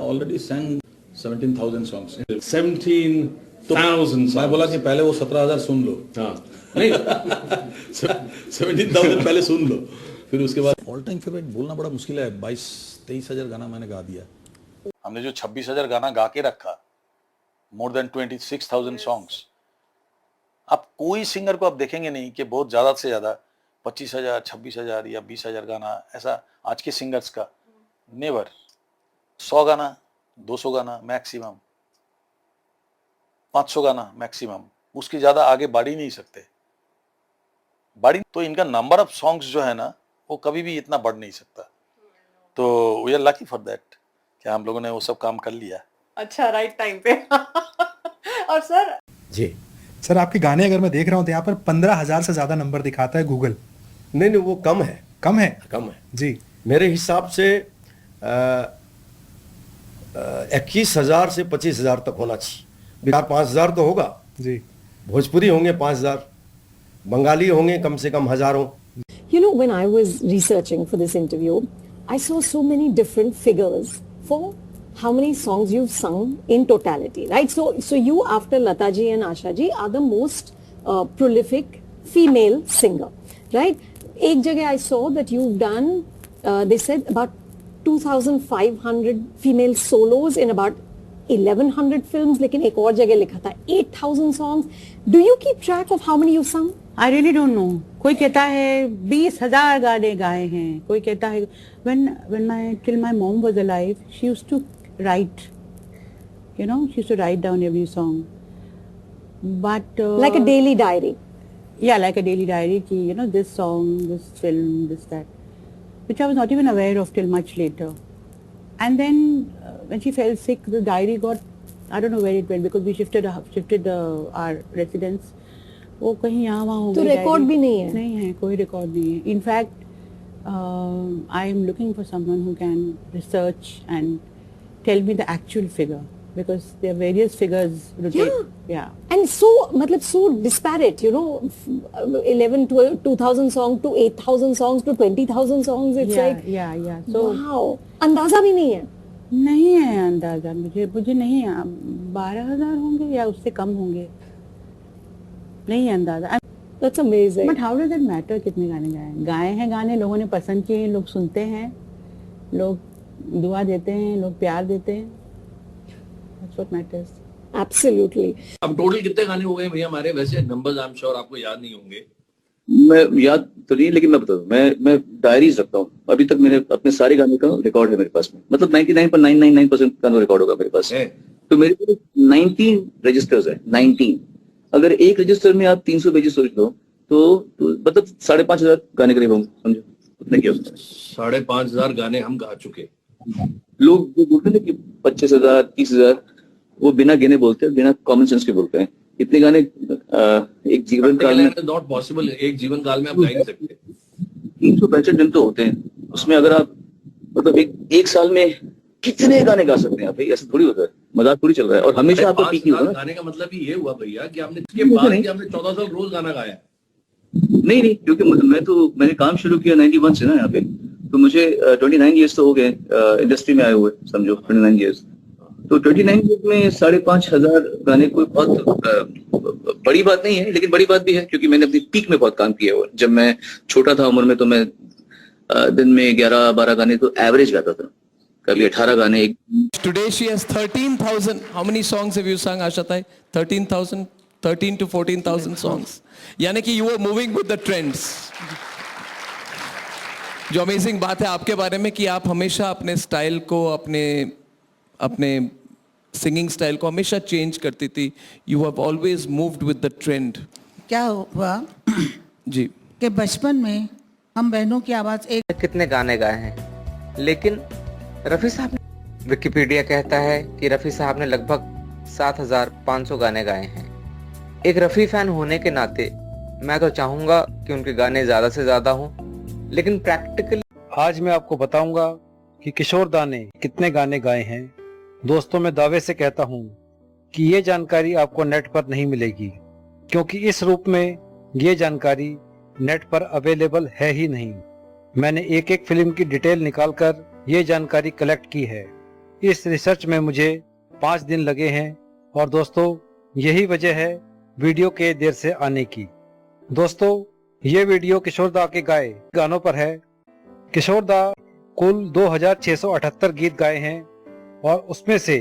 Already sang 17,000 songs. 17,000 मैं बोला कि पहले वो 17,000 सुन लो. हाँ नहीं 17,000 पहले सुन लो, फिर उसके बाद ऑल टाइम फेवरेट बोलना बड़ा मुश्किल है. 22-23 गाना मैंने गा दिया. हमने जो 26,000 गाना गा के रखा, मोर देन 26,000 सॉन्ग्स. आप कोई सिंगर को आप देखेंगे नहीं कि बहुत ज्यादा से ज्यादा 25,000, 26,000 या 20,000 गाना, ऐसा आज के सिंगर्स का नेवर. 100 गाना, 200 गाना मैक्सिमम, 500 गाना मैक्सिमम, उसकी ज्यादा आगे बढ़ ही नहीं सकते. तो इनका नंबर ऑफ सॉन्ग्स जो है ना, वो कभी भी इतना बढ़ नहीं सकता. तो we are lucky for that कि हम लोगों ने वो सब काम कर लिया. अच्छा, राइट टाइम पे. और सर जी सर, आपके गाने अगर मैं देख रहा हूँ तो यहाँ पर 15,000 से ज्यादा नंबर दिखाता है गूगल. नहीं वो कम है. कम है जी. मेरे हिसाब से 21,000 से 25,000 तक होना चाहिए. बिहार 5,000 तो होगा जी. भोजपुरी होंगे 5,000, बंगाली होंगे कम से कम हजारों. You know, when I was researching for this interview, I saw so many different figures for how many songs you've sung in totality, right? So you, after Lata ji and Asha ji, are the most prolific female singer, right? Ek jagah I saw that you've done, they said about 2,500 female solos in about 1,100 films, लेकिन एक और जगह लिखा था 8,000 songs. Do you keep track of how many you've sung? I really don't know. कोई कहता है 20,000 गाने गाए हैं, कोई कहता है till my mom was alive, she used to write, she used to write down every song. But like a daily diary. Yeah, like a daily diary. This song, this film, this that, which I was not even aware of till much later. And then when she fell sick, the diary got, I don't know where it went because we shifted our residence. वो कहीं यहाँ वहाँ हो गई. तो record भी नहीं है? नहीं है, कोई रिकॉर्ड नहीं है. In fact, I am looking for someone who can research and tell me the actual figure because there are various figures rotate. Yeah. And so disparate, 11, 12, 2,000 songs to 8,000 songs to 20,000 songs. It's yeah. So wow. अंदाजा भी नहीं है? नहीं है अंदाजा. मुझे नहीं है. 12,000 होंगे या उससे कम होंगे. नहीं है अंदाजा. That's amazing. But how does it matter कितने गाने गाए हैं? गाने लोगों ने पसंद किए, लोग सुनते हैं, लोग दुआ देते हैं, लोग प्यार देते हैं. That's what matters. Absolutely. अब टोटल कितने गाने हो गए भैया हमारे? वैसे नंबर्स आई एम श्योर आपको याद नहीं होंगे. मैं याद तो नहीं, लेकिन मैं बता दूं, मैं डायरीज रखता हूँ. अभी तक मेरे अपने सारे गाने का रिकॉर्ड है मेरे पास में. मतलब 99.999% गाना रिकॉर्ड होगा मेरे पास. तो मेरे पास 19 रजिस्टर्स है. 19. अगर एक रजिस्टर में आप 300 पेजेस सोच लो तो मतलब 5,500 गाने करीब होंगे. समझो उतने क्या होता है. 5,500 गाने हम गा चुके. लोग जो बोलते हैं कि 25,000 30,000 वो बिना गिने बोलते हैं, बिना कॉमन सेंस के बोलते हैं. इतने गाने एक जीवन काल में नॉट पॉसिबल. एक जीवन काल में आप गा नहीं सकते. 365 दिन तो होते हैं. उसमें अगर आप मतलब एक साल में कितने गाने गा सकते हैं आप? ऐसा थोड़ी होता है. मजाक थोड़ी चल रहा है. और हमेशा आपका पीक नहीं होता. गाने का मतलब ही ये हुआ भैया कि आपने इसके बाद कि आपने 1400 रोज गाना गाया. नहीं, क्योंकि मैंने काम शुरू किया 91 से ना यहाँ पे. तो मुझे 29 ईयर्स तो हो गए इंडस्ट्री में आए हुए. समझो 29 ईयर्स. तो 29 ईयर्स में 5,500 गाने कोई बहुत बड़ी बात नहीं है, लेकिन बड़ी बात भी है क्योंकि मैंने अपनी पीक में बहुत काम किया हुआ. जब मैं छोटा था उम्र में तो मैं दिन में 11-12 गाने तो एवरेज गाता था. कभी 18 गाने. Today she has 13,000. How many songs have you sung, Asha Tai? 13,000, 13 to 14,000 songs. यानी कि you were moving with the trends. जो अमेजिंग बात है आपके बारे में कि आप हमेशा अपने स्टाइल को, अपने सिंगिंग स्टाइल को हमेशा चेंज करती थी. You have always moved with the trend. क्या हुआ जी कि बचपन में हम बहनों की आवाज एक कितने गाने गाए हैं, लेकिन रफ़ी साहब ने, विकिपीडिया कहता है कि रफ़ी साहब ने लगभग 7,500 गाने गाए हैं. एक रफ़ी फैन होने के नाते मैं तो चाहूंगा कि उनके गाने ज्यादा से ज्यादा हों, लेकिन प्रैक्टिकली आज मैं आपको बताऊंगा कि किशोर दा ने कितने गाने गाए हैं. दोस्तों, मैं दावे से कहता हूं कि ये जानकारी आपको नेट पर नहीं मिलेगी, क्योंकि इस रूप में ये जानकारी नेट पर अवेलेबल है ही नहीं. मैंने एक फिल्म की डिटेल निकालकर ये जानकारी कलेक्ट की है. इस रिसर्च में मुझे 5 दिन लगे हैं और दोस्तों यही वजह है वीडियो के देर से आने की। दोस्तों ये वीडियो किशोर दा के गाए गानों पर है। किशोर दा कुल 2678 गीत गाए हैं और उसमें से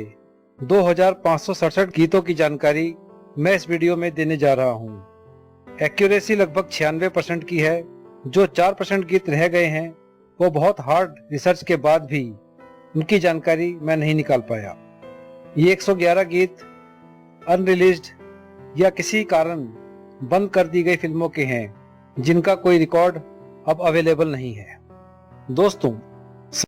2567 गीतों की जानकारी मैं इस वीडियो में देने जा रहा हूँ। एक्यूरेसी लगभग 96% की है। जो 4% गीत रह गए हैं वो बहुत हार्ड रिसर्च के बाद भी उनकी जानकारी मैं नहीं निकाल पाया। ये 111 गीत अनरिलीज्ड या किसी कारण बंद कर दी गई फिल्मों के हैं जिनका कोई रिकॉर्ड अब अवेलेबल नहीं है। दोस्तों